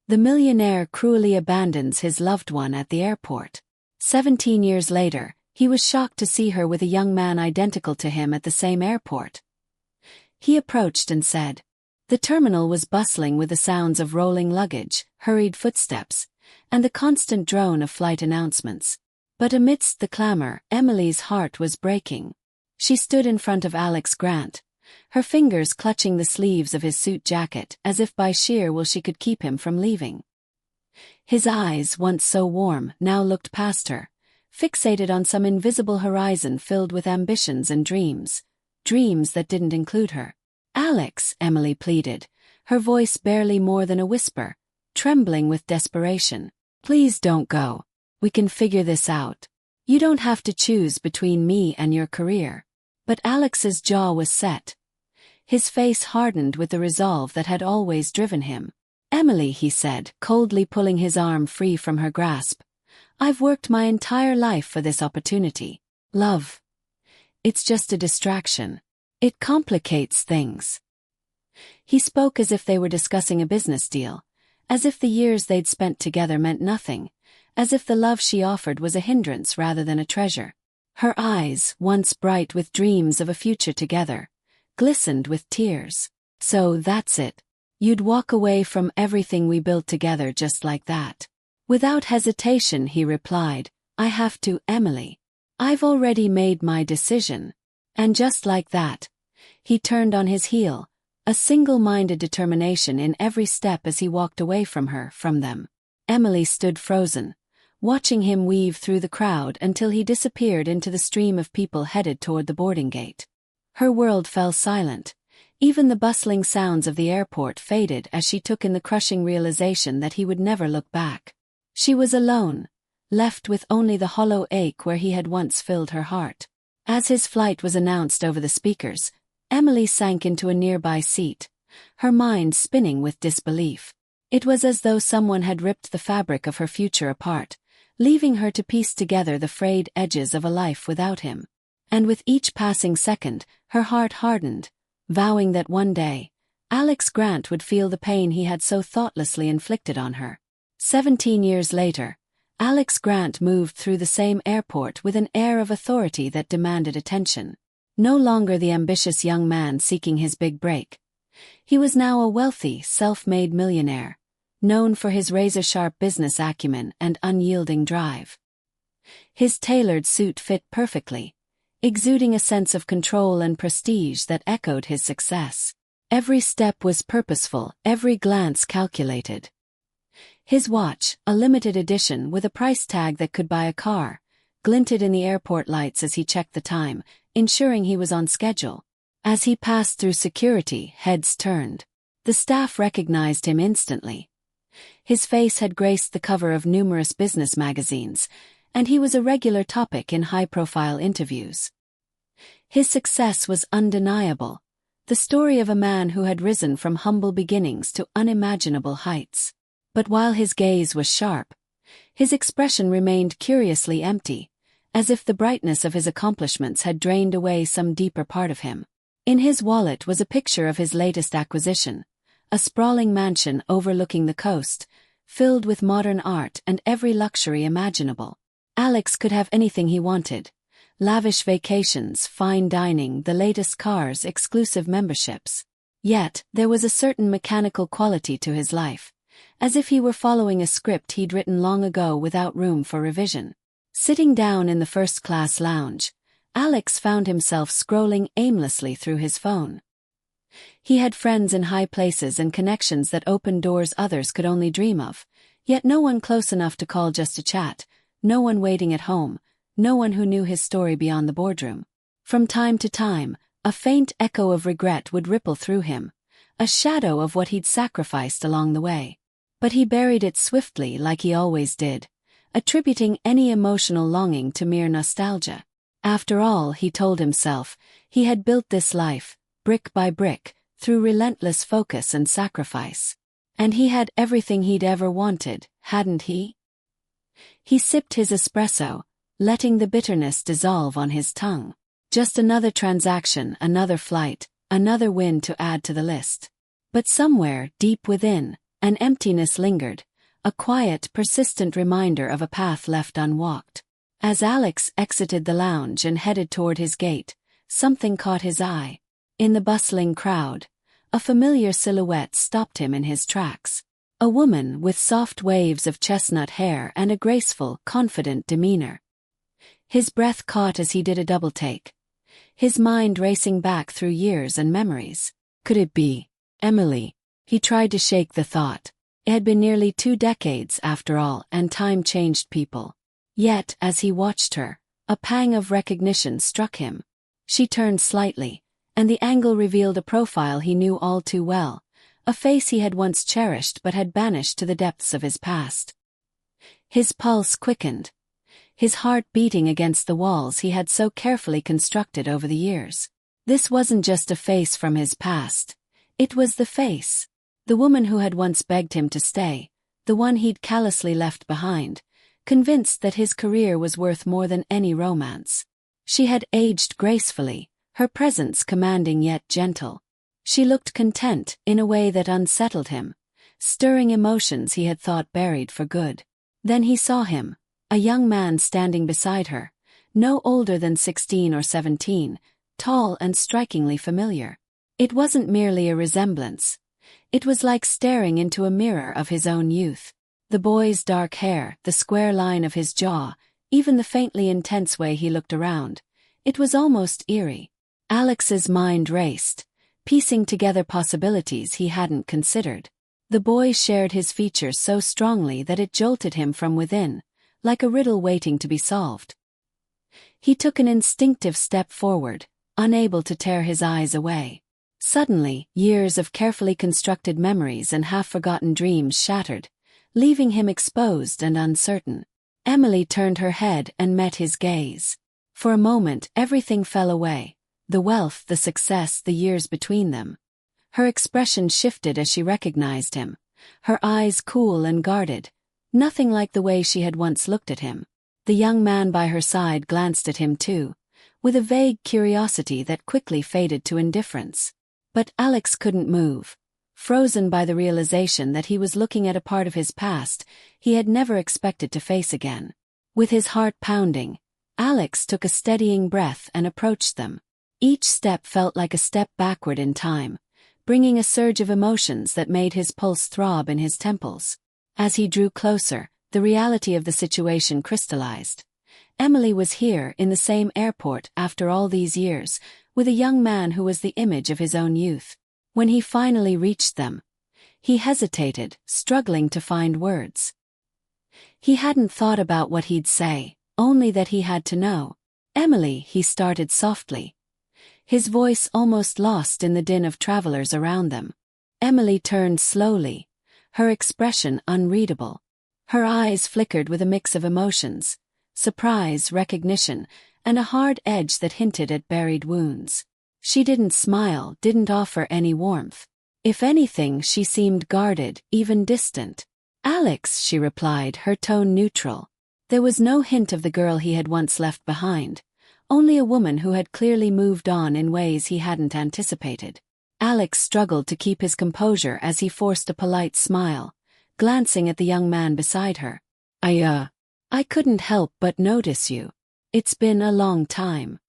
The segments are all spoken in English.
The millionaire cruelly abandons his loved one at the airport. 17 years later, he was shocked to see her with a young man identical to him at the same airport. He approached and said. The terminal was bustling with the sounds of rolling luggage, hurried footsteps, and the constant drone of flight announcements. But amidst the clamor, Emily's heart was breaking. She stood in front of Alex Grant, her fingers clutching the sleeves of his suit jacket as if by sheer will she could keep him from leaving. His eyes, once so warm, now looked past her, fixated on some invisible horizon filled with ambitions and dreams that didn't include her. Alex, Emily pleaded, her voice barely more than a whisper, trembling with desperation. Please don't go. We can figure this out. You don't have to choose between me and your career. But Alex's jaw was set. His face hardened with the resolve that had always driven him. Emily, he said, coldly pulling his arm free from her grasp. I've worked my entire life for this opportunity. Love. It's just a distraction. It complicates things. He spoke as if they were discussing a business deal, as if the years they'd spent together meant nothing, as if the love she offered was a hindrance rather than a treasure. Her eyes, once bright with dreams of a future together, glistened with tears. So that's it. You'd walk away from everything we built together just like that. Without hesitation, he replied, I have to, Emily. I've already made my decision. And just like that, he turned on his heel, a single-minded determination in every step as he walked away from her, from them. Emily stood frozen, watching him weave through the crowd until he disappeared into the stream of people headed toward the boarding gate. Her world fell silent. Even the bustling sounds of the airport faded as she took in the crushing realization that he would never look back. She was alone, left with only the hollow ache where he had once filled her heart. As his flight was announced over the speakers, Emily sank into a nearby seat, her mind spinning with disbelief. It was as though someone had ripped the fabric of her future apart, leaving her to piece together the frayed edges of a life without him. And with each passing second, her heart hardened, vowing that one day, Alex Grant would feel the pain he had so thoughtlessly inflicted on her. 17 years later, Alex Grant moved through the same airport with an air of authority that demanded attention. No longer the ambitious young man seeking his big break. He was now a wealthy, self-made millionaire, known for his razor-sharp business acumen and unyielding drive. His tailored suit fit perfectly, exuding a sense of control and prestige that echoed his success. Every step was purposeful, every glance calculated. His watch, a limited edition with a price tag that could buy a car, glinted in the airport lights as he checked the time, ensuring he was on schedule. As he passed through security, heads turned. The staff recognized him instantly. His face had graced the cover of numerous business magazines, and he was a regular topic in high-profile interviews. His success was undeniable, the story of a man who had risen from humble beginnings to unimaginable heights. But while his gaze was sharp, his expression remained curiously empty, as if the brightness of his accomplishments had drained away some deeper part of him. In his wallet was a picture of his latest acquisition, a sprawling mansion overlooking the coast, filled with modern art and every luxury imaginable. Alex could have anything he wanted: lavish vacations, fine dining, the latest cars, exclusive memberships. Yet, there was a certain mechanical quality to his life, as if he were following a script he'd written long ago without room for revision. Sitting down in the first-class lounge, Alex found himself scrolling aimlessly through his phone. He had friends in high places and connections that opened doors others could only dream of, yet no one close enough to call just to chat, no one waiting at home, no one who knew his story beyond the boardroom. From time to time, a faint echo of regret would ripple through him, a shadow of what he'd sacrificed along the way. But he buried it swiftly like he always did, attributing any emotional longing to mere nostalgia. After all, he told himself, he had built this life, brick by brick, through relentless focus and sacrifice. And he had everything he'd ever wanted, hadn't he? He sipped his espresso, letting the bitterness dissolve on his tongue. Just another transaction, another flight, another win to add to the list. But somewhere, deep within, An emptiness lingered, a quiet, persistent reminder of a path left unwalked. As Alex exited the lounge and headed toward his gate, something caught his eye. In the bustling crowd, a familiar silhouette stopped him in his tracks. A woman with soft waves of chestnut hair and a graceful, confident demeanor. His breath caught as he did a double-take, his mind racing back through years and memories. Could it be Emily? He tried to shake the thought. It had been nearly 2 decades after all, and time changed people. Yet, as he watched her, a pang of recognition struck him. She turned slightly, and the angle revealed a profile he knew all too well, a face he had once cherished but had banished to the depths of his past. His pulse quickened, his heart beating against the walls he had so carefully constructed over the years. This wasn't just a face from his past. It was the face. The woman who had once begged him to stay, the one he'd callously left behind, convinced that his career was worth more than any romance. She had aged gracefully, her presence commanding yet gentle. She looked content in a way that unsettled him, stirring emotions he had thought buried for good. Then he saw him, a young man standing beside her, no older than 16 or 17, tall and strikingly familiar. It wasn't merely a resemblance. It was like staring into a mirror of his own youth. The boy's dark hair, the square line of his jaw, even the faintly intense way he looked around. It was almost eerie. Alex's mind raced, piecing together possibilities he hadn't considered. The boy shared his features so strongly that it jolted him from within, like a riddle waiting to be solved. He took an instinctive step forward, unable to tear his eyes away. Suddenly, years of carefully constructed memories and half-forgotten dreams shattered, leaving him exposed and uncertain. Emily turned her head and met his gaze. For a moment, everything fell away. The wealth, the success, the years between them. Her expression shifted as she recognized him, her eyes cool and guarded, nothing like the way she had once looked at him. The young man by her side glanced at him too, with a vague curiosity that quickly faded to indifference. But Alex couldn't move, frozen by the realization that he was looking at a part of his past he had never expected to face again. With his heart pounding, Alex took a steadying breath and approached them. Each step felt like a step backward in time, bringing a surge of emotions that made his pulse throb in his temples. As he drew closer, the reality of the situation crystallized. Emily was here in the same airport after all these years, with a young man who was the image of his own youth. When he finally reached them, he hesitated, struggling to find words. He hadn't thought about what he'd say, only that he had to know. "Emily," he started softly, his voice almost lost in the din of travelers around them. Emily turned slowly, her expression unreadable. Her eyes flickered with a mix of emotions, surprise, recognition, and a hard edge that hinted at buried wounds. She didn't smile, didn't offer any warmth. If anything, she seemed guarded, even distant. "Alex," she replied, her tone neutral. There was no hint of the girl he had once left behind, only a woman who had clearly moved on in ways he hadn't anticipated. Alex struggled to keep his composure as he forced a polite smile, glancing at the young man beside her. I couldn't help but notice you. It's been a long time."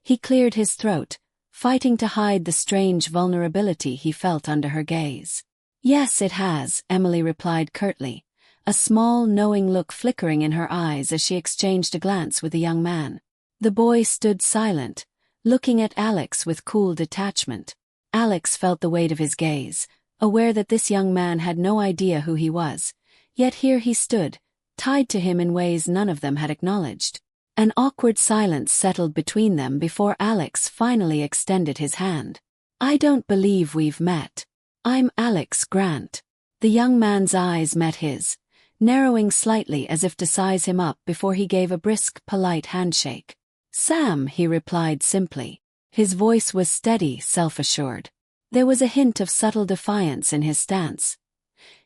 He cleared his throat, fighting to hide the strange vulnerability he felt under her gaze. "Yes, it has," Emily replied curtly, a small, knowing look flickering in her eyes as she exchanged a glance with the young man. The boy stood silent, looking at Alex with cool detachment. Alex felt the weight of his gaze, aware that this young man had no idea who he was, yet here he stood, tied to him in ways none of them had acknowledged. An awkward silence settled between them before Alex finally extended his hand. "I don't believe we've met. I'm Alex Grant." The young man's eyes met his, narrowing slightly as if to size him up before he gave a brisk, polite handshake. "Sam," he replied simply. His voice was steady, self-assured. There was a hint of subtle defiance in his stance,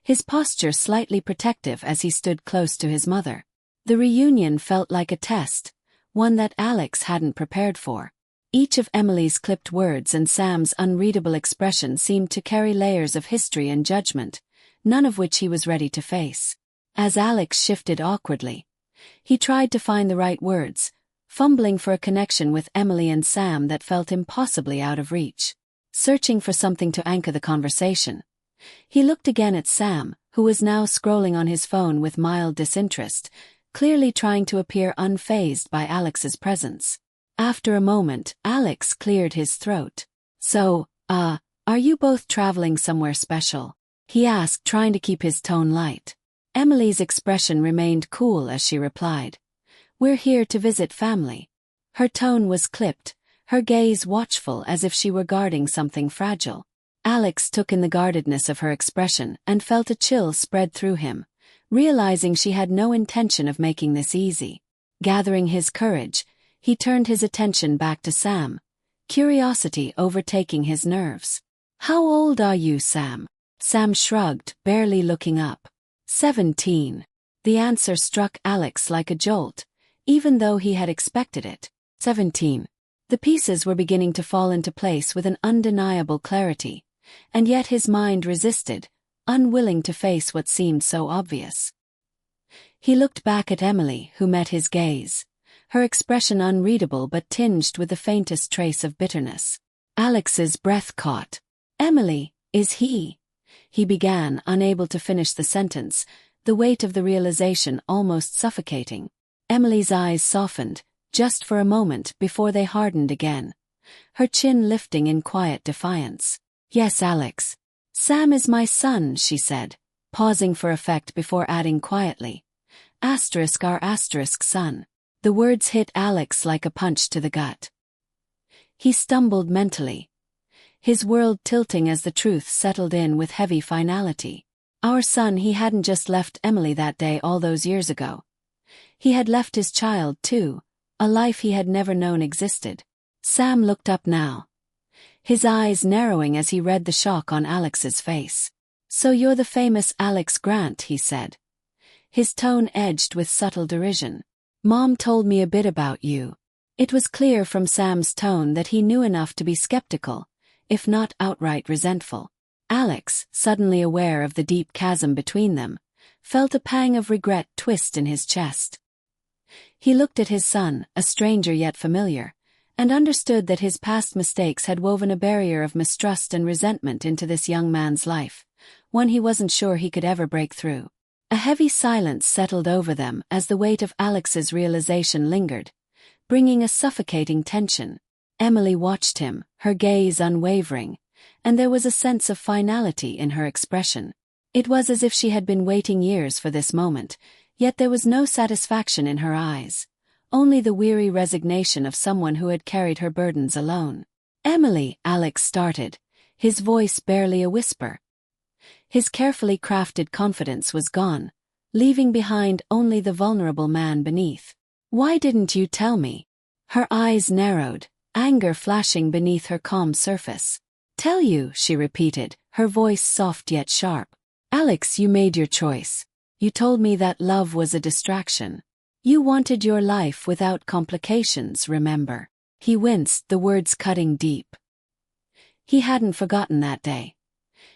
his posture slightly protective as he stood close to his mother. The reunion felt like a test, one that Alex hadn't prepared for. Each of Emily's clipped words and Sam's unreadable expression seemed to carry layers of history and judgment, none of which he was ready to face. As Alex shifted awkwardly, he tried to find the right words, fumbling for a connection with Emily and Sam that felt impossibly out of reach. Searching for something to anchor the conversation, he looked again at Sam, who was now scrolling on his phone with mild disinterest, clearly trying to appear unfazed by Alex's presence. After a moment, Alex cleared his throat. "So, are you both traveling somewhere special?" he asked, trying to keep his tone light. Emily's expression remained cool as she replied, "We're here to visit family." Her tone was clipped, her gaze watchful as if she were guarding something fragile. Alex took in the guardedness of her expression and felt a chill spread through him, realizing she had no intention of making this easy. Gathering his courage, he turned his attention back to Sam, curiosity overtaking his nerves. "How old are you, Sam?" Sam shrugged, barely looking up. 17. The answer struck Alex like a jolt, even though he had expected it. 17. The pieces were beginning to fall into place with an undeniable clarity, and yet his mind resisted, unwilling to face what seemed so obvious. He looked back at Emily, who met his gaze, her expression unreadable but tinged with the faintest trace of bitterness. Alex's breath caught. "Emily, is he?" he began, unable to finish the sentence, the weight of the realization almost suffocating. Emily's eyes softened, just for a moment before they hardened again, her chin lifting in quiet defiance. "Yes, Alex. Sam is my son," she said, pausing for effect before adding quietly, *our son. The words hit Alex like a punch to the gut. He stumbled mentally, his world tilting as the truth settled in with heavy finality. Our son. He hadn't just left Emily that day all those years ago. He had left his child too, a life he had never known existed. Sam looked up now, his eyes narrowing as he read the shock on Alex's face. "So you're the famous Alex Grant," he said, his tone edged with subtle derision. "Mom told me a bit about you." It was clear from Sam's tone that he knew enough to be skeptical, if not outright resentful. Alex, suddenly aware of the deep chasm between them, felt a pang of regret twist in his chest. He looked at his son, a stranger yet familiar, and understood that his past mistakes had woven a barrier of mistrust and resentment into this young man's life, one he wasn't sure he could ever break through. A heavy silence settled over them as the weight of Alex's realization lingered, bringing a suffocating tension. Emily watched him, her gaze unwavering, and there was a sense of finality in her expression. It was as if she had been waiting years for this moment, yet there was no satisfaction in her eyes, only the weary resignation of someone who had carried her burdens alone. "Emily," Alex started, his voice barely a whisper. His carefully crafted confidence was gone, leaving behind only the vulnerable man beneath. "Why didn't you tell me?" Her eyes narrowed, anger flashing beneath her calm surface. "Tell you," she repeated, her voice soft yet sharp. "Alex, you made your choice. You told me that love was a distraction. You wanted your life without complications, remember?" He winced, the words cutting deep. He hadn't forgotten that day.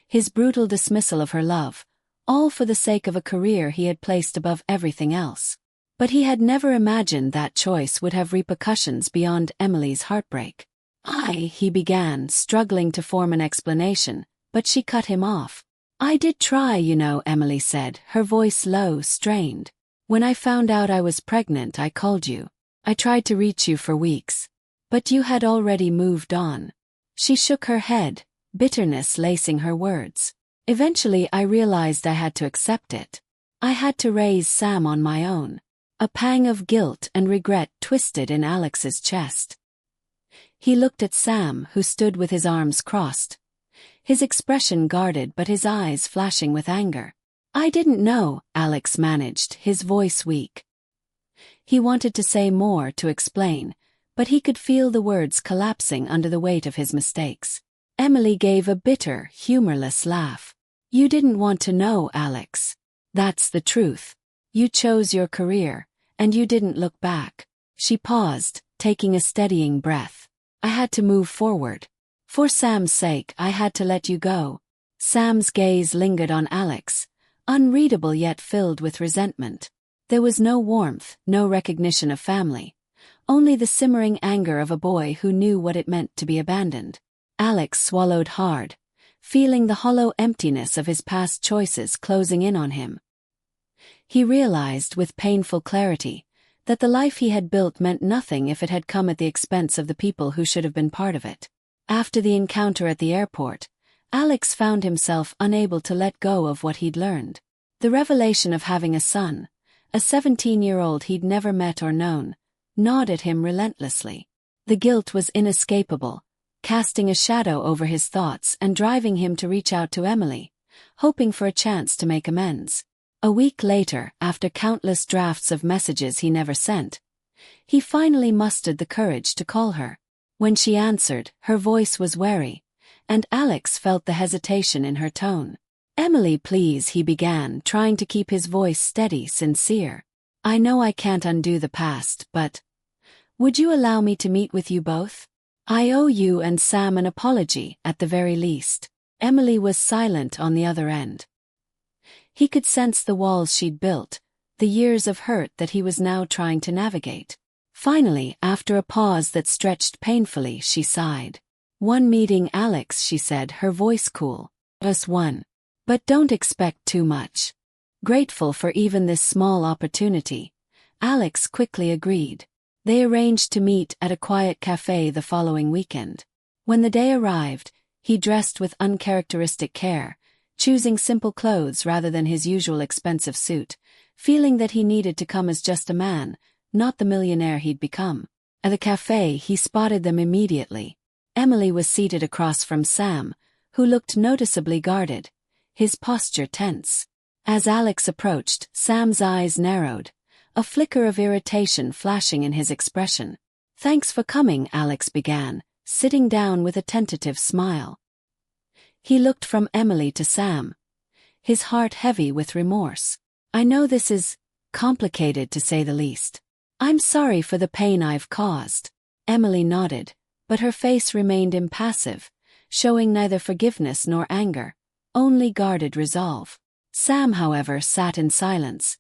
His brutal dismissal of her love, all for the sake of a career he had placed above everything else. But he had never imagined that choice would have repercussions beyond Emily's heartbreak. He began, struggling to form an explanation, but she cut him off. "I did try, Emily said, her voice low, strained. "When I found out I was pregnant, I called you. I tried to reach you for weeks. But you had already moved on." She shook her head, bitterness lacing her words. "Eventually I realized I had to accept it. I had to raise Sam on my own." A pang of guilt and regret twisted in Alex's chest. He looked at Sam, who stood with his arms crossed, his expression guarded but his eyes flashing with anger. "I didn't know," Alex managed, his voice weak. He wanted to say more, to explain, but he could feel the words collapsing under the weight of his mistakes. Emily gave a bitter, humorless laugh. "You didn't want to know, Alex. That's the truth. You chose your career, and you didn't look back." She paused, taking a steadying breath. "I had to move forward. For Sam's sake, I had to let you go." Sam's gaze lingered on Alex, unreadable yet filled with resentment. There was no warmth, no recognition of family. Only the simmering anger of a boy who knew what it meant to be abandoned. Alex swallowed hard, feeling the hollow emptiness of his past choices closing in on him. He realized with painful clarity that the life he had built meant nothing if it had come at the expense of the people who should have been part of it. After the encounter at the airport, Alex found himself unable to let go of what he'd learned. The revelation of having a son, a 17-year-old he'd never met or known, gnawed at him relentlessly. The guilt was inescapable, casting a shadow over his thoughts and driving him to reach out to Emily, hoping for a chance to make amends. A week later, after countless drafts of messages he never sent, he finally mustered the courage to call her. When she answered, her voice was wary, and Alex felt the hesitation in her tone. "Emily, please," he began, trying to keep his voice steady, sincere. "I know I can't undo the past, but would you allow me to meet with you both? I owe you and Sam an apology, at the very least." Emily was silent on the other end. He could sense the walls she'd built, the years of hurt that he was now trying to navigate. Finally, after a pause that stretched painfully, she sighed. "One meeting, Alex," she said, her voice cool. "Us one. But don't expect too much." Grateful for even this small opportunity, Alex quickly agreed. They arranged to meet at a quiet cafe the following weekend. When the day arrived, he dressed with uncharacteristic care, choosing simple clothes rather than his usual expensive suit, feeling that he needed to come as just a man, not the millionaire he'd become. At the cafe, he spotted them immediately. Emily was seated across from Sam, who looked noticeably guarded, his posture tense. As Alex approached, Sam's eyes narrowed, a flicker of irritation flashing in his expression. "Thanks for coming," Alex began, sitting down with a tentative smile. He looked from Emily to Sam, his heart heavy with remorse. "I know this is complicated to say the least. I'm sorry for the pain I've caused." Emily nodded, but her face remained impassive, showing neither forgiveness nor anger, only guarded resolve. Sam, however, sat in silence,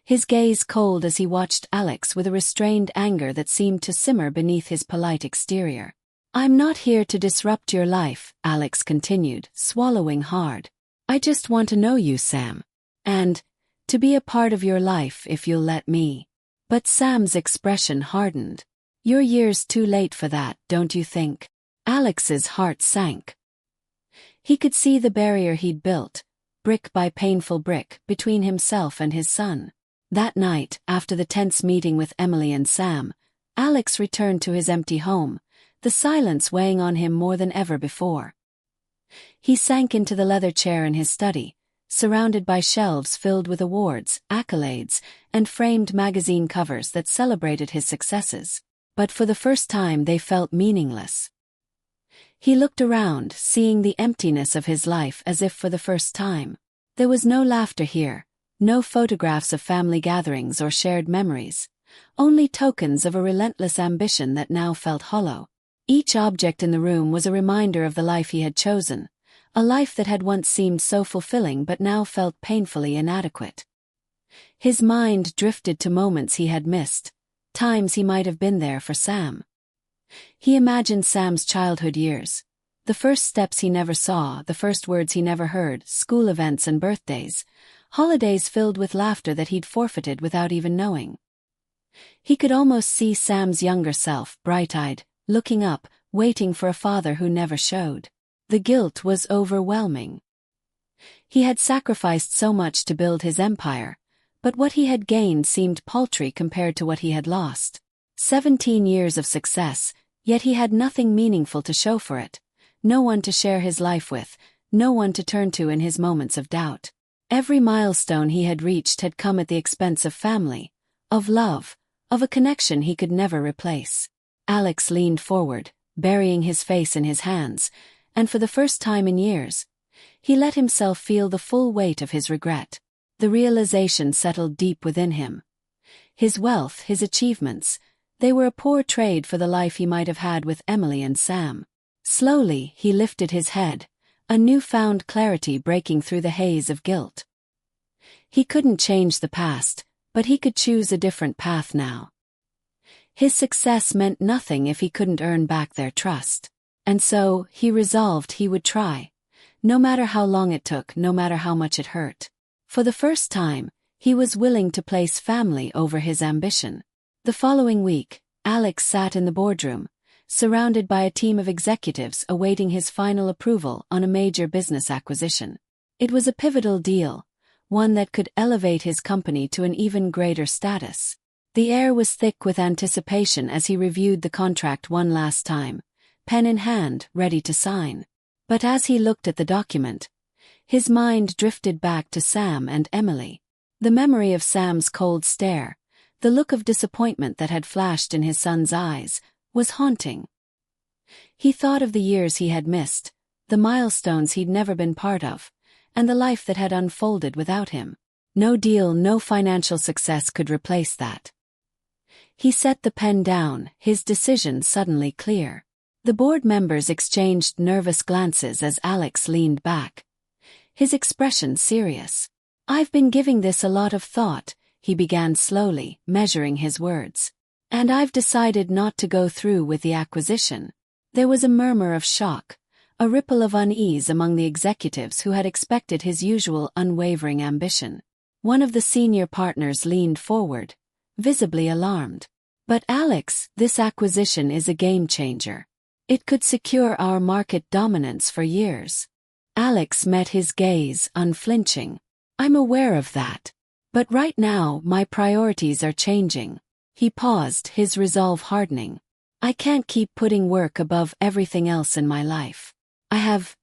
his gaze cold as he watched Alex with a restrained anger that seemed to simmer beneath his polite exterior. "I'm not here to disrupt your life," Alex continued, swallowing hard. "I just want to know you, Sam. And to be a part of your life if you'll let me." But Sam's expression hardened. "You're years too late for that, don't you think?" Alex's heart sank. He could see the barrier he'd built, brick by painful brick, between himself and his son. That night, after the tense meeting with Emily and Sam, Alex returned to his empty home, the silence weighing on him more than ever before. He sank into the leather chair in his study, surrounded by shelves filled with awards, accolades, and framed magazine covers that celebrated his successes. But for the first time they felt meaningless. He looked around, seeing the emptiness of his life as if for the first time. There was no laughter here, no photographs of family gatherings or shared memories, only tokens of a relentless ambition that now felt hollow. Each object in the room was a reminder of the life he had chosen, a life that had once seemed so fulfilling but now felt painfully inadequate. His mind drifted to moments he had missed, times he might have been there for Sam. He imagined Sam's childhood years, the first steps he never saw, the first words he never heard, school events and birthdays, holidays filled with laughter that he'd forfeited without even knowing. He could almost see Sam's younger self, bright-eyed, looking up, waiting for a father who never showed. The guilt was overwhelming. He had sacrificed so much to build his empire, but what he had gained seemed paltry compared to what he had lost. 17 years of success, yet he had nothing meaningful to show for it, no one to share his life with, no one to turn to in his moments of doubt. Every milestone he had reached had come at the expense of family, of love, of a connection he could never replace. Alex leaned forward, burying his face in his hands, and for the first time in years, he let himself feel the full weight of his regret. The realization settled deep within him. His wealth, his achievements, they were a poor trade for the life he might have had with Emily and Sam. Slowly, he lifted his head, a newfound clarity breaking through the haze of guilt. He couldn't change the past, but he could choose a different path now. His success meant nothing if he couldn't earn back their trust. And so, he resolved he would try. No matter how long it took, no matter how much it hurt. For the first time, he was willing to place family over his ambition. The following week, Alex sat in the boardroom, surrounded by a team of executives awaiting his final approval on a major business acquisition. It was a pivotal deal, one that could elevate his company to an even greater status. The air was thick with anticipation as he reviewed the contract one last time, pen in hand, ready to sign. But as he looked at the document, his mind drifted back to Sam and Emily. The memory of Sam's cold stare, the look of disappointment that had flashed in his son's eyes, was haunting. He thought of the years he had missed, the milestones he'd never been part of, and the life that had unfolded without him. No deal, no financial success could replace that. He set the pen down, his decision suddenly clear. The board members exchanged nervous glances as Alex leaned back, his expression serious. "I've been giving this a lot of thought," he began slowly, measuring his words. "And I've decided not to go through with the acquisition." There was a murmur of shock, a ripple of unease among the executives who had expected his usual unwavering ambition. One of the senior partners leaned forward, visibly alarmed. "But Alex, this acquisition is a game changer. It could secure our market dominance for years." Alex met his gaze, unflinching. "I'm aware of that. But right now, my priorities are changing." He paused, his resolve hardening. "I can't keep putting work above everything else in my life. I have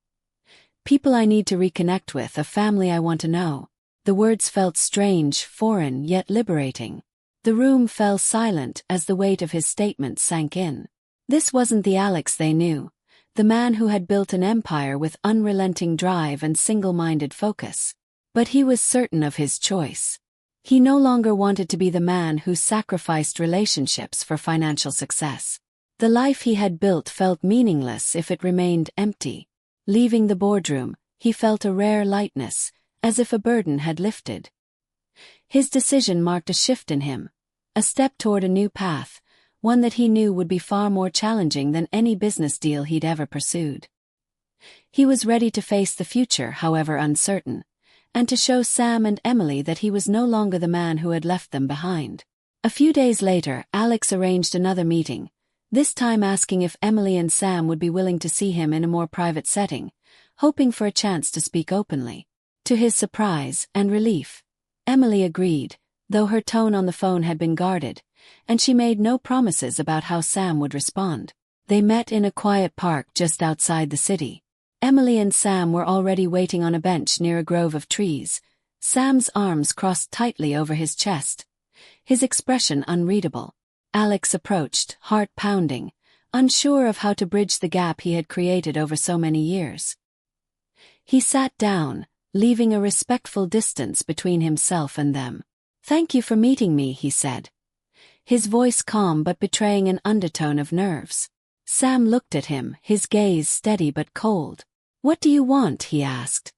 people I need to reconnect with, a family I want to know." The words felt strange, foreign, yet liberating. The room fell silent as the weight of his statement sank in. This wasn't the Alex they knew, the man who had built an empire with unrelenting drive and single-minded focus. But he was certain of his choice. He no longer wanted to be the man who sacrificed relationships for financial success. The life he had built felt meaningless if it remained empty. Leaving the boardroom, he felt a rare lightness, as if a burden had lifted. His decision marked a shift in him, a step toward a new path, one that he knew would be far more challenging than any business deal he'd ever pursued. He was ready to face the future, however uncertain, and to show Sam and Emily that he was no longer the man who had left them behind. A few days later, Alex arranged another meeting, this time asking if Emily and Sam would be willing to see him in a more private setting, hoping for a chance to speak openly. To his surprise and relief, Emily agreed, though her tone on the phone had been guarded, and she made no promises about how Sam would respond. They met in a quiet park just outside the city. Emily and Sam were already waiting on a bench near a grove of trees, Sam's arms crossed tightly over his chest, his expression unreadable. Alex approached, heart pounding, unsure of how to bridge the gap he had created over so many years. He sat down, leaving a respectful distance between himself and them. "Thank you for meeting me," he said, his voice calm but betraying an undertone of nerves. Sam looked at him, his gaze steady but cold. "What do you want?" he asked,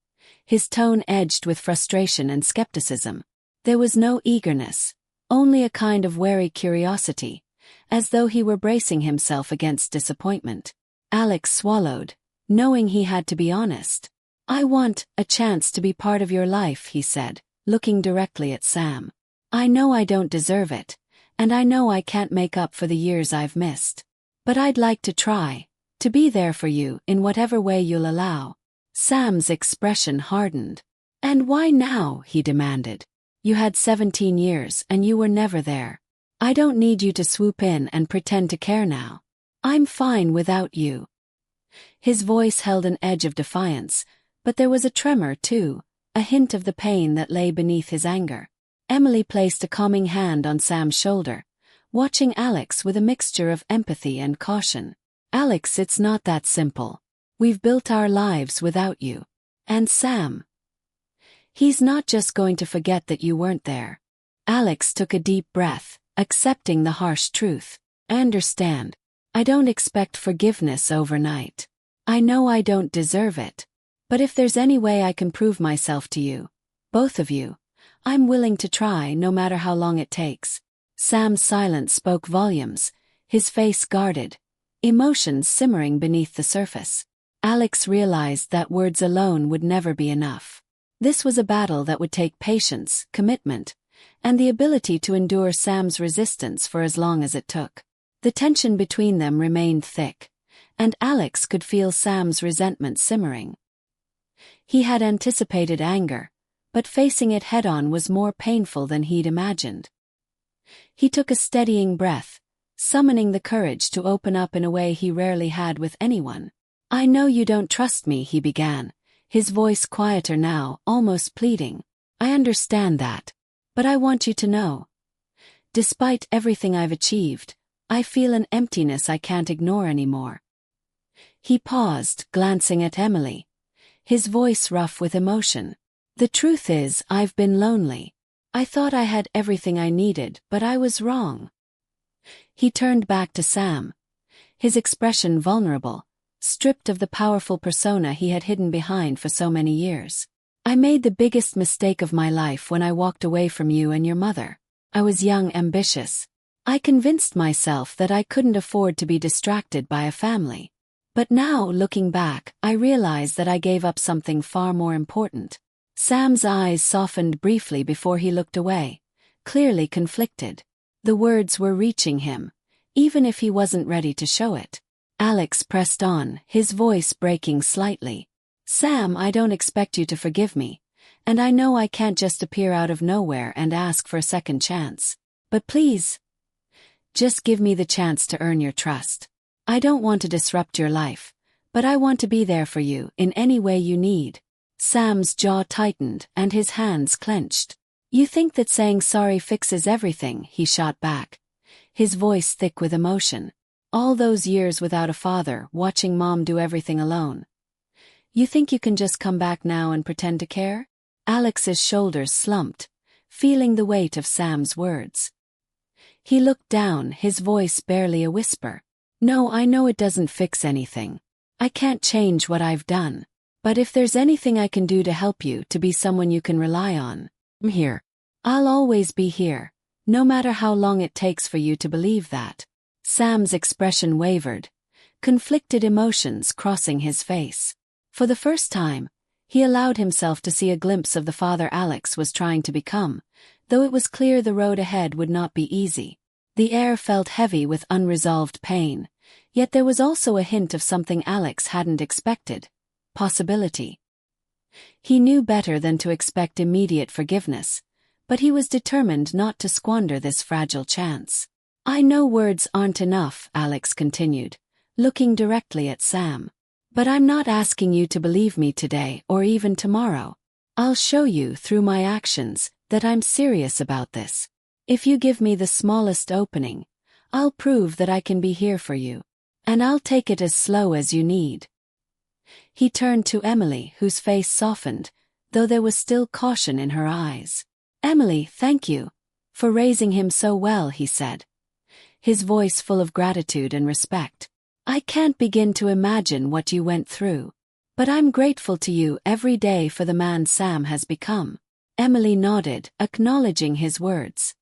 his tone edged with frustration and skepticism. There was no eagerness, only a kind of wary curiosity, as though he were bracing himself against disappointment. Alex swallowed, knowing he had to be honest. "I want a chance to be part of your life," he said, looking directly at Sam. "I know I don't deserve it, and I know I can't make up for the years I've missed. But I'd like to try, to be there for you in whatever way you'll allow." Sam's expression hardened. "And why now?" he demanded. "You had 17 years and you were never there. I don't need you to swoop in and pretend to care now. I'm fine without you." His voice held an edge of defiance, but there was a tremor too, a hint of the pain that lay beneath his anger. Emily placed a calming hand on Sam's shoulder, watching Alex with a mixture of empathy and caution. "Alex, it's not that simple. We've built our lives without you. And Sam, he's not just going to forget that you weren't there." Alex took a deep breath, accepting the harsh truth. "I understand. I don't expect forgiveness overnight. I know I don't deserve it. But if there's any way I can prove myself to you, both of you, I'm willing to try no matter how long it takes. Sam's silence spoke volumes, his face guarded, emotions simmering beneath the surface. Alex realized that words alone would never be enough. This was a battle that would take patience, commitment, and the ability to endure Sam's resistance for as long as it took. The tension between them remained thick, and Alex could feel Sam's resentment simmering. He had anticipated anger, but facing it head-on was more painful than he'd imagined. He took a steadying breath, summoning the courage to open up in a way he rarely had with anyone. "I know you don't trust me," he began, his voice quieter now, almost pleading. "I understand that. But I want you to know. Despite everything I've achieved, I feel an emptiness I can't ignore anymore." He paused, glancing at Emily, his voice rough with emotion. "The truth is, I've been lonely. I thought I had everything I needed, but I was wrong." He turned back to Sam, his expression vulnerable, stripped of the powerful persona he had hidden behind for so many years. "I made the biggest mistake of my life when I walked away from you and your mother. I was young, ambitious. I convinced myself that I couldn't afford to be distracted by a family. But now, looking back, I realize that I gave up something far more important." Sam's eyes softened briefly before he looked away, clearly conflicted. The words were reaching him, even if he wasn't ready to show it. Alex pressed on, his voice breaking slightly. "Sam, I don't expect you to forgive me, and I know I can't just appear out of nowhere and ask for a second chance. But please, just give me the chance to earn your trust. I don't want to disrupt your life, but I want to be there for you in any way you need." Sam's jaw tightened and his hands clenched. "You think that saying sorry fixes everything?" he shot back, his voice thick with emotion. "All those years without a father, watching Mom do everything alone. You think you can just come back now and pretend to care?" Alex's shoulders slumped, feeling the weight of Sam's words. He looked down, his voice barely a whisper. "No, I know it doesn't fix anything. I can't change what I've done. But if there's anything I can do to help you to be someone you can rely on, I'm here. I'll always be here, no matter how long it takes for you to believe that." Sam's expression wavered, conflicted emotions crossing his face. For the first time, he allowed himself to see a glimpse of the father Alex was trying to become, though it was clear the road ahead would not be easy. The air felt heavy with unresolved pain, yet there was also a hint of something Alex hadn't expected. Possibility. He knew better than to expect immediate forgiveness, but he was determined not to squander this fragile chance. "I know words aren't enough," Alex continued, looking directly at Sam. "But I'm not asking you to believe me today or even tomorrow. I'll show you through my actions that I'm serious about this. If you give me the smallest opening, I'll prove that I can be here for you. And I'll take it as slow as you need." He turned to Emily, whose face softened, though there was still caution in her eyes. "Emily, thank you for raising him so well," he said, his voice full of gratitude and respect. "I can't begin to imagine what you went through, but I'm grateful to you every day for the man Sam has become." Emily nodded, acknowledging his words.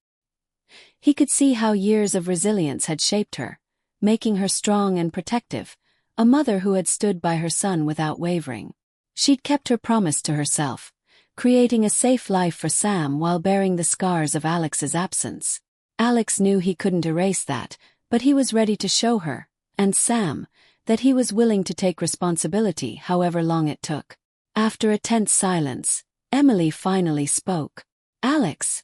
He could see how years of resilience had shaped her, making her strong and protective, a mother who had stood by her son without wavering. She'd kept her promise to herself, creating a safe life for Sam while bearing the scars of Alex's absence. Alex knew he couldn't erase that, but he was ready to show her, and Sam, that he was willing to take responsibility however long it took. After a tense silence, Emily finally spoke. "Alex,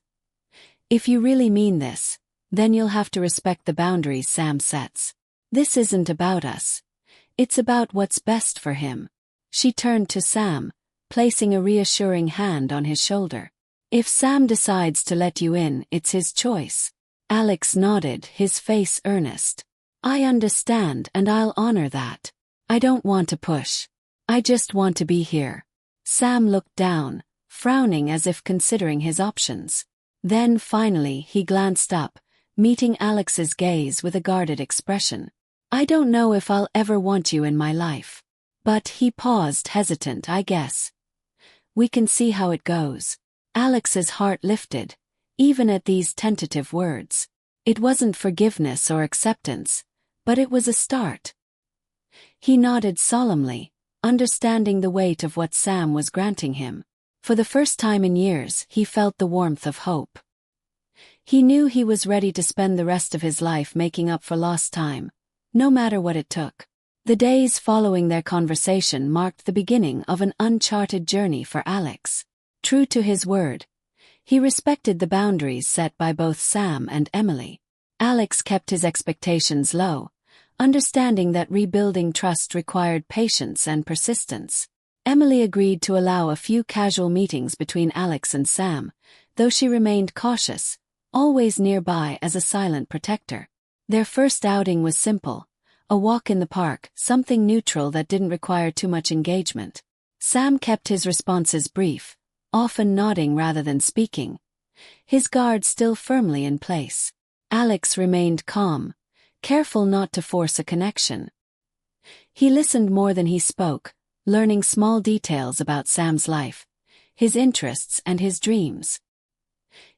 if you really mean this, then you'll have to respect the boundaries Sam sets. This isn't about us. It's about what's best for him." She turned to Sam, placing a reassuring hand on his shoulder. "If Sam decides to let you in, it's his choice." Alex nodded, his face earnest. "I understand and I'll honor that. I don't want to push. I just want to be here." Sam looked down, frowning as if considering his options. Then finally he glanced up, meeting Alex's gaze with a guarded expression. "I don't know if I'll ever want you in my life. But he paused, hesitant. I guess we can see how it goes. Alex's heart lifted, even at these tentative words. It wasn't forgiveness or acceptance, but it was a start. He nodded solemnly, understanding the weight of what Sam was granting him. For the first time in years, he felt the warmth of hope. He knew he was ready to spend the rest of his life making up for lost time, no matter what it took. The days following their conversation marked the beginning of an uncharted journey for Alex. True to his word, he respected the boundaries set by both Sam and Emily. Alex kept his expectations low, understanding that rebuilding trust required patience and persistence. Emily agreed to allow a few casual meetings between Alex and Sam, though she remained cautious, always nearby as a silent protector. Their first outing was simple, a walk in the park, something neutral that didn't require too much engagement. Sam kept his responses brief, often nodding rather than speaking, his guard still firmly in place. Alex remained calm, careful not to force a connection. He listened more than he spoke, learning small details about Sam's life, his interests and his dreams.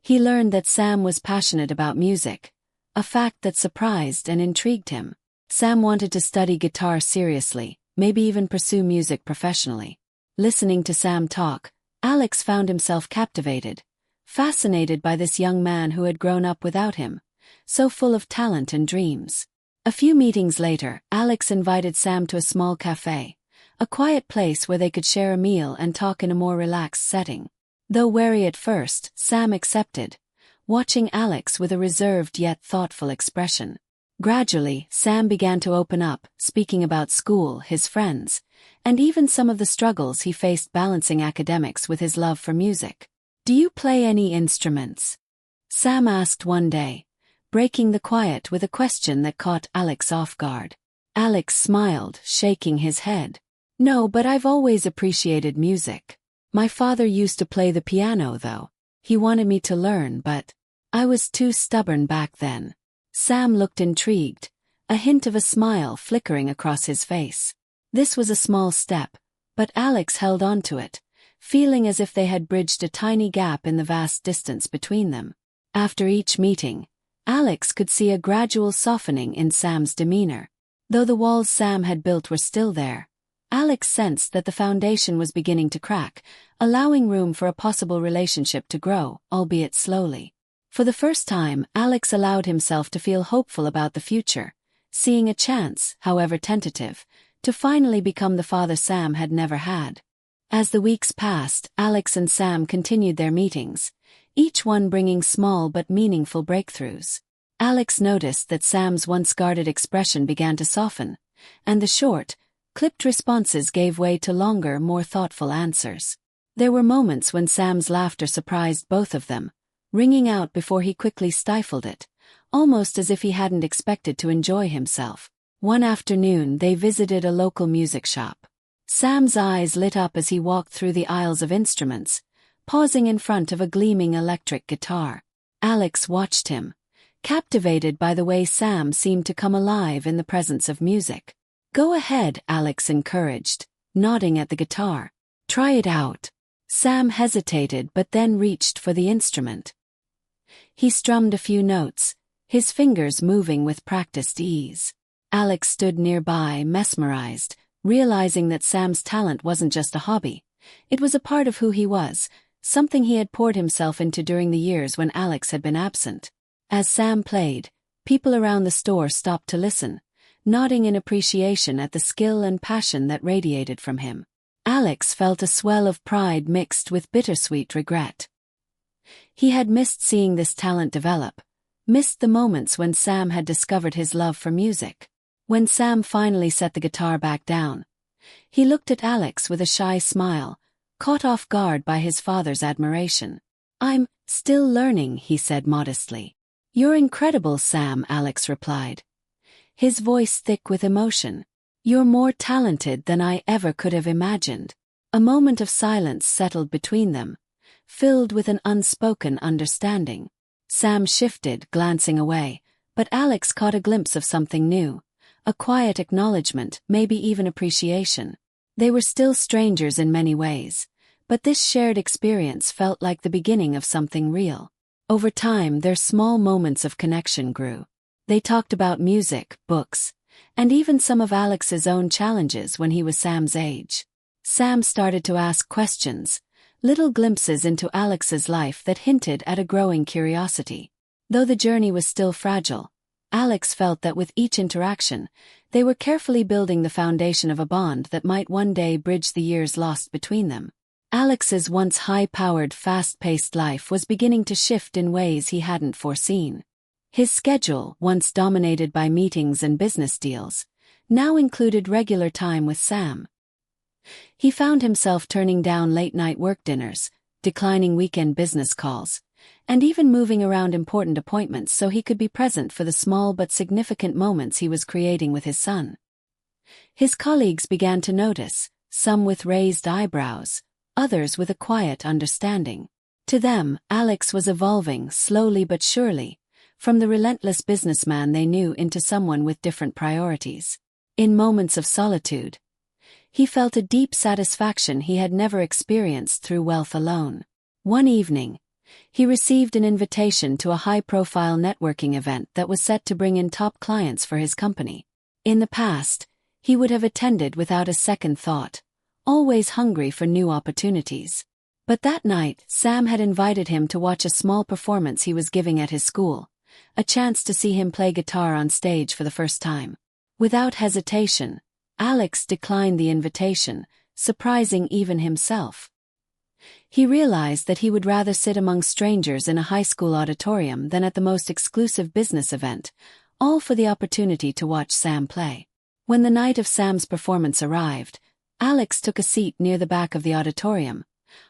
He learned that Sam was passionate about music, a fact that surprised and intrigued him. Sam wanted to study guitar seriously, maybe even pursue music professionally. Listening to Sam talk, Alex found himself captivated, fascinated by this young man who had grown up without him, so full of talent and dreams. A few meetings later, Alex invited Sam to a small cafe, a quiet place where they could share a meal and talk in a more relaxed setting. Though wary at first, Sam accepted, watching Alex with a reserved yet thoughtful expression. Gradually, Sam began to open up, speaking about school, his friends, and even some of the struggles he faced balancing academics with his love for music. "Do you play any instruments?" Sam asked one day, breaking the quiet with a question that caught Alex off guard. Alex smiled, shaking his head. "No, but I've always appreciated music. My father used to play the piano though. He wanted me to learn, but I was too stubborn back then." Sam looked intrigued, a hint of a smile flickering across his face. This was a small step, but Alex held on to it, feeling as if they had bridged a tiny gap in the vast distance between them. After each meeting, Alex could see a gradual softening in Sam's demeanor. Though the walls Sam had built were still there, Alex sensed that the foundation was beginning to crack, allowing room for a possible relationship to grow, albeit slowly. For the first time, Alex allowed himself to feel hopeful about the future, seeing a chance, however tentative, to finally become the father Sam had never had. As the weeks passed, Alex and Sam continued their meetings, each one bringing small but meaningful breakthroughs. Alex noticed that Sam's once guarded expression began to soften, and the short, clipped responses gave way to longer, more thoughtful answers. There were moments when Sam's laughter surprised both of them, ringing out before he quickly stifled it, almost as if he hadn't expected to enjoy himself. One afternoon they visited a local music shop. Sam's eyes lit up as he walked through the aisles of instruments, pausing in front of a gleaming electric guitar. Alex watched him, captivated by the way Sam seemed to come alive in the presence of music. "Go ahead," Alex encouraged, nodding at the guitar. "Try it out." Sam hesitated but then reached for the instrument. He strummed a few notes, his fingers moving with practiced ease. Alex stood nearby, mesmerized, realizing that Sam's talent wasn't just a hobby. It was a part of who he was, something he had poured himself into during the years when Alex had been absent. As Sam played, people around the store stopped to listen, nodding in appreciation at the skill and passion that radiated from him. Alex felt a swell of pride mixed with bittersweet regret. He had missed seeing this talent develop, missed the moments when Sam had discovered his love for music. When Sam finally set the guitar back down, he looked at Alex with a shy smile, caught off guard by his father's admiration. "I'm still learning," he said modestly. "You're incredible, Sam," Alex replied, his voice thick with emotion. "You're more talented than I ever could have imagined." A moment of silence settled between them, filled with an unspoken understanding. Sam shifted, glancing away, but Alex caught a glimpse of something new, a quiet acknowledgement, maybe even appreciation. They were still strangers in many ways, but this shared experience felt like the beginning of something real. Over time, their small moments of connection grew. They talked about music, books, and even some of Alex's own challenges when he was Sam's age. Sam started to ask questions, little glimpses into Alex's life that hinted at a growing curiosity. Though the journey was still fragile, Alex felt that with each interaction, they were carefully building the foundation of a bond that might one day bridge the years lost between them. Alex's once high-powered, fast-paced life was beginning to shift in ways he hadn't foreseen. His schedule, once dominated by meetings and business deals, now included regular time with Sam. He found himself turning down late-night work dinners, declining weekend business calls, and even moving around important appointments so he could be present for the small but significant moments he was creating with his son. His colleagues began to notice, some with raised eyebrows, others with a quiet understanding. To them, Alex was evolving slowly but surely, from the relentless businessman they knew into someone with different priorities. In moments of solitude, he felt a deep satisfaction he had never experienced through wealth alone. One evening, he received an invitation to a high-profile networking event that was set to bring in top clients for his company. In the past, he would have attended without a second thought, always hungry for new opportunities. But that night, Sam had invited him to watch a small performance he was giving at his school, a chance to see him play guitar on stage for the first time. Without hesitation, Alex declined the invitation, surprising even himself. He realized that he would rather sit among strangers in a high school auditorium than at the most exclusive business event, all for the opportunity to watch Sam play. When the night of Sam's performance arrived, Alex took a seat near the back of the auditorium,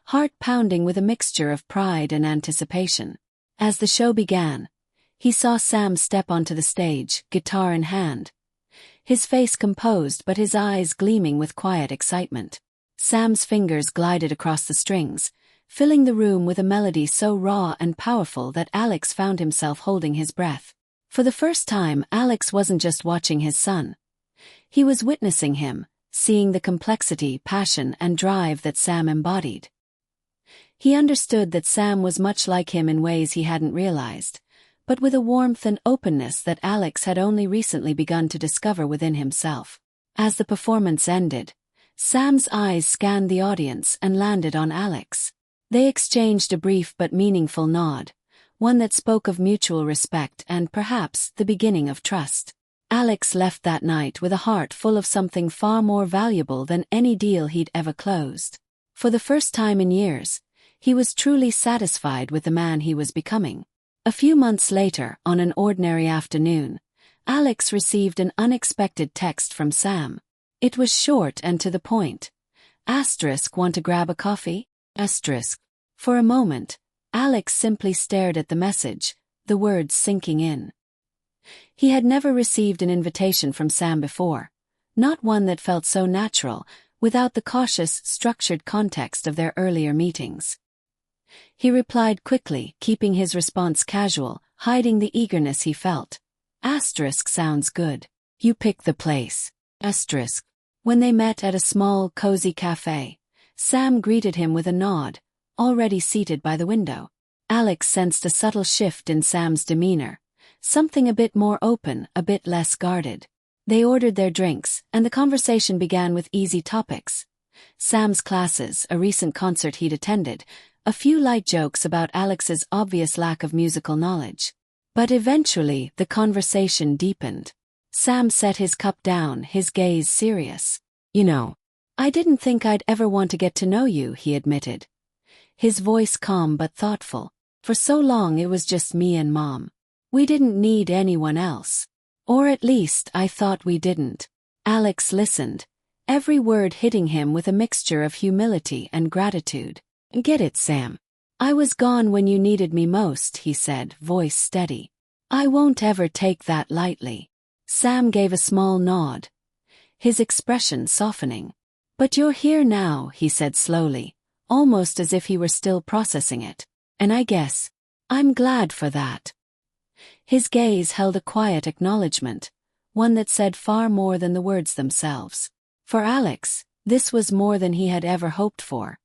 heart pounding with a mixture of pride and anticipation. As the show began, he saw Sam step onto the stage, guitar in hand, his face composed but his eyes gleaming with quiet excitement. Sam's fingers glided across the strings, filling the room with a melody so raw and powerful that Alex found himself holding his breath. For the first time, Alex wasn't just watching his son. He was witnessing him, seeing the complexity, passion, and drive that Sam embodied. He understood that Sam was much like him in ways he hadn't realized, but with a warmth and openness that Alex had only recently begun to discover within himself. As the performance ended, Sam's eyes scanned the audience and landed on Alex. They exchanged a brief but meaningful nod, one that spoke of mutual respect and perhaps the beginning of trust. Alex left that night with a heart full of something far more valuable than any deal he'd ever closed. For the first time in years, he was truly satisfied with the man he was becoming. A few months later, on an ordinary afternoon, Alex received an unexpected text from Sam. It was short and to the point. Want to grab a coffee? For a moment, Alex simply stared at the message, the words sinking in. He had never received an invitation from Sam before, not one that felt so natural, without the cautious, structured context of their earlier meetings. He replied quickly, keeping his response casual, hiding the eagerness he felt. Sounds good. You pick the place. When they met at a small, cozy cafe, Sam greeted him with a nod, already seated by the window. Alex sensed a subtle shift in Sam's demeanor, something a bit more open, a bit less guarded. They ordered their drinks, and the conversation began with easy topics. Sam's classes, a recent concert he'd attended, a few light jokes about Alex's obvious lack of musical knowledge. But eventually, the conversation deepened. Sam set his cup down, his gaze serious. I didn't think I'd ever want to get to know you, he admitted. His voice calm but thoughtful. For so long it was just me and Mom. We didn't need anyone else. Or at least I thought we didn't. Alex listened, every word hitting him with a mixture of humility and gratitude. Get it, Sam. I was gone when you needed me most, he said, voice steady. I won't ever take that lightly. Sam gave a small nod, his expression softening. But you're here now, he said slowly, almost as if he were still processing it. And I guess I'm glad for that. His gaze held a quiet acknowledgement, one that said far more than the words themselves. For Alex, This was more than he had ever hoped for.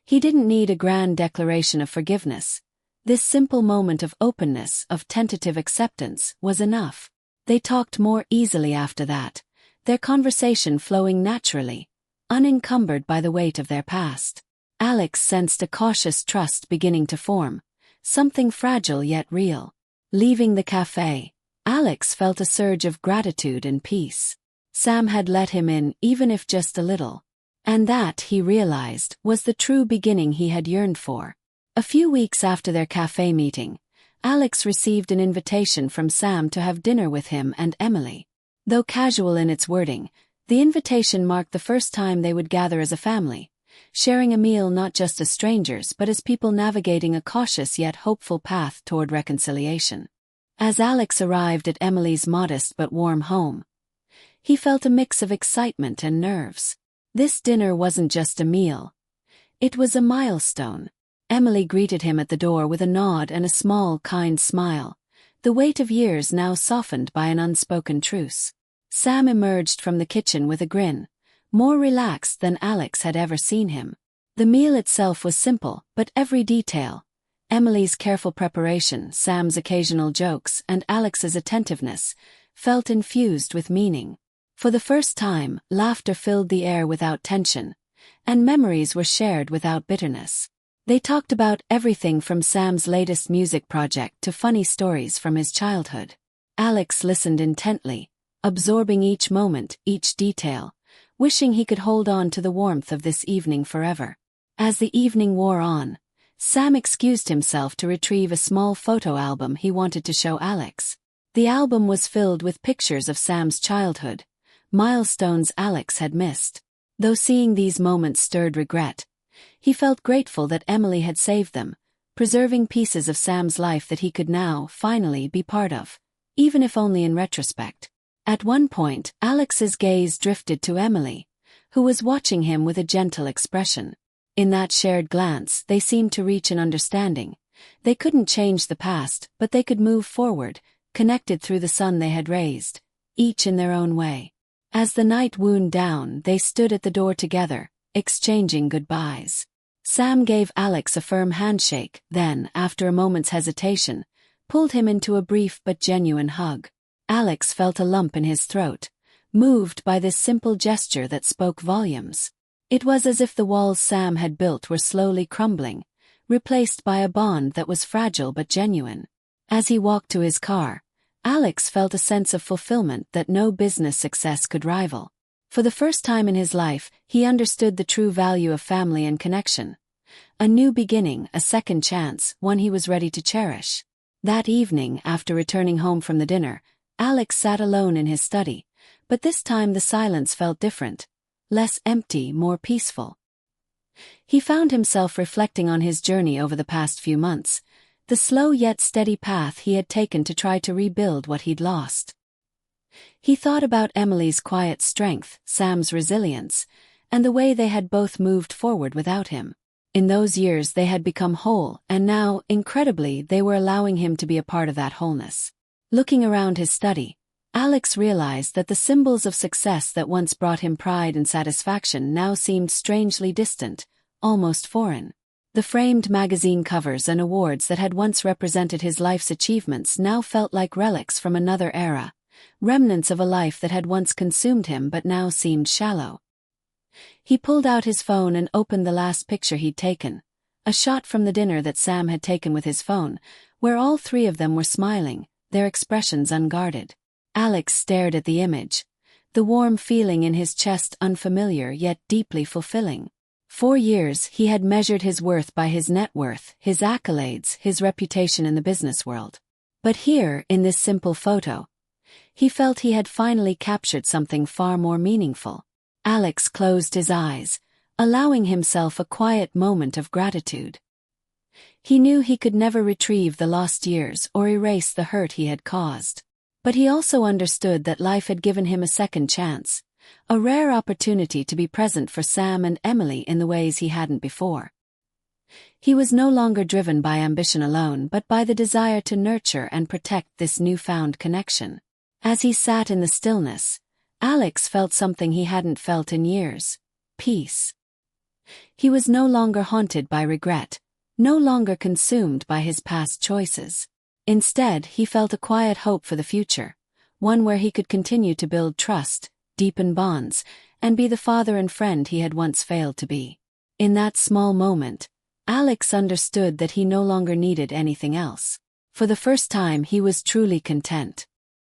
He didn't need a grand declaration of forgiveness. This simple moment of openness, of tentative acceptance, was enough. They talked more easily after that, their conversation flowing naturally, unencumbered by the weight of their past. Alex sensed a cautious trust beginning to form, something fragile yet real. Leaving the cafe, Alex felt a surge of gratitude and peace. Sam had let him in, even if just a little. And that, he realized, was the true beginning he had yearned for. A few weeks after their cafe meeting, Alex received an invitation from Sam to have dinner with him and Emily. Though casual in its wording, the invitation marked the first time they would gather as a family, sharing a meal not just as strangers but as people navigating a cautious yet hopeful path toward reconciliation. As Alex arrived at Emily's modest but warm home, he felt a mix of excitement and nerves. This dinner wasn't just a meal. It was a milestone. Emily greeted him at the door with a nod and a small, kind smile, the weight of years now softened by an unspoken truce. Sam emerged from the kitchen with a grin, more relaxed than Alex had ever seen him. The meal itself was simple, but every detail, Emily's careful preparation, Sam's occasional jokes, and Alex's attentiveness, felt infused with meaning. For the first time, laughter filled the air without tension, and memories were shared without bitterness. They talked about everything from Sam's latest music project to funny stories from his childhood. Alex listened intently, absorbing each moment, each detail, wishing he could hold on to the warmth of this evening forever. As the evening wore on, Sam excused himself to retrieve a small photo album he wanted to show Alex. The album was filled with pictures of Sam's childhood, milestones Alex had missed. Though seeing these moments stirred regret, he felt grateful that Emily had saved them, preserving pieces of Sam's life that he could now, finally, be part of, even if only in retrospect. At one point, Alex's gaze drifted to Emily, who was watching him with a gentle expression. In that shared glance, they seemed to reach an understanding. They couldn't change the past, but they could move forward, connected through the son they had raised, each in their own way. As the night wound down, they stood at the door together, exchanging goodbyes. Sam gave Alex a firm handshake, then, after a moment's hesitation, pulled him into a brief but genuine hug. Alex felt a lump in his throat, moved by this simple gesture that spoke volumes. It was as if the walls Sam had built were slowly crumbling, replaced by a bond that was fragile but genuine. As he walked to his car, Alex felt a sense of fulfillment that no business success could rival. For the first time in his life, he understood the true value of family and connection. A new beginning, a second chance, one he was ready to cherish. That evening, after returning home from the dinner, Alex sat alone in his study, but this time the silence felt different, less empty, more peaceful. He found himself reflecting on his journey over the past few months, the slow yet steady path he had taken to try to rebuild what he'd lost. He thought about Emily's quiet strength, Sam's resilience, and the way they had both moved forward without him. In those years they had become whole, and now, incredibly, they were allowing him to be a part of that wholeness. Looking around his study, Alex realized that the symbols of success that once brought him pride and satisfaction now seemed strangely distant, almost foreign. The framed magazine covers and awards that had once represented his life's achievements now felt like relics from another era, remnants of a life that had once consumed him but now seemed shallow. He pulled out his phone and opened the last picture he'd taken, a shot from the dinner that Sam had taken with his phone, where all three of them were smiling, their expressions unguarded. Alex stared at the image, the warm feeling in his chest unfamiliar yet deeply fulfilling. For years he had measured his worth by his net worth, his accolades, his reputation in the business world. But here, in this simple photo, he felt he had finally captured something far more meaningful. Alex closed his eyes, allowing himself a quiet moment of gratitude. He knew he could never retrieve the lost years or erase the hurt he had caused. But he also understood that life had given him a second chance, a rare opportunity to be present for Sam and Emily in the ways he hadn't before. He was no longer driven by ambition alone but by the desire to nurture and protect this newfound connection. As he sat in the stillness, Alex felt something he hadn't felt in years: peace. He was no longer haunted by regret, no longer consumed by his past choices. Instead, he felt a quiet hope for the future, one where he could continue to build trust, deepen bonds, and be the father and friend he had once failed to be. In that small moment, Alex understood that he no longer needed anything else. For the first time, he was truly content.